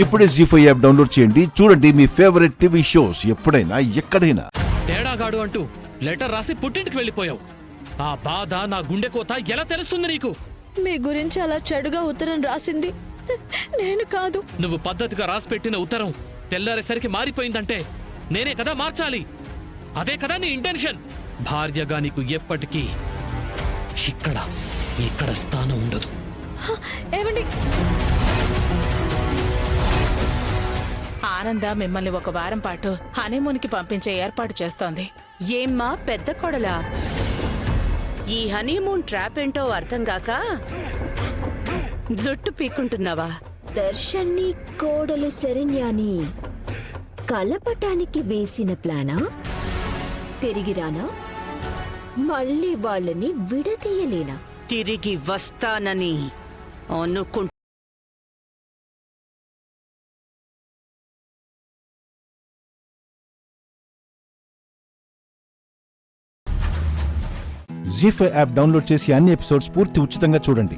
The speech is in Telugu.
ఇప్పుడే జీ5 యాప్ డౌన్లోడ్ చేయండి. చూడండి మీ ఫేవరెట్ టీవీ షోస్ ఎప్పుడైనా ఎక్కడైనా. తేడాగాడు అంటూ లెటర్ రాసి పుట్టింటికి వెళ్ళిపోయావు. ఆ బాధ నా గుండె కోత ఎలా తెలుస్తుంది నీకు? మీ గురించి అలా చెడుగా ఉత్తరం రాసింది నేను కాదు. నువ్వు పద్ధతిగా రాసిపెట్టిన ఉత్తరం తెల్లారేసరికి మారిపోయిందంటే నేనే కదా మార్చాలి. అదే కదా నీ ఇంటెన్షన్. భార్యగా నీకు ఎప్పటికీ ఇక్కడ స్థానం ఉండదు. ఏమండి, ఆనంద మిమ్మల్ని ఒక వారం పాటు హనీమూన్కి పంపించే ఏర్పాటు చేస్తోంది. ఏమ్మా పెద్ద కొడలా, ఈ హనీమూన్ ట్రాప్ ఏంటో అర్థం గాక జుట్టు పీక్కుంటున్నావా? దర్శన్ని కోడలు శరణ్యాని కలపటానికి వేసిన ప్లానా? తిరిగిరానా? మళ్ళీ వాళ్ళని విడదీయలేనా? తిరిగి వస్తానని అనుకుంటా. జీ5 యాప్ డౌన్లోడ్ చేసి అన్ని ఎపిసోడ్స్ పూర్తి ఉచితంగా చూడండి.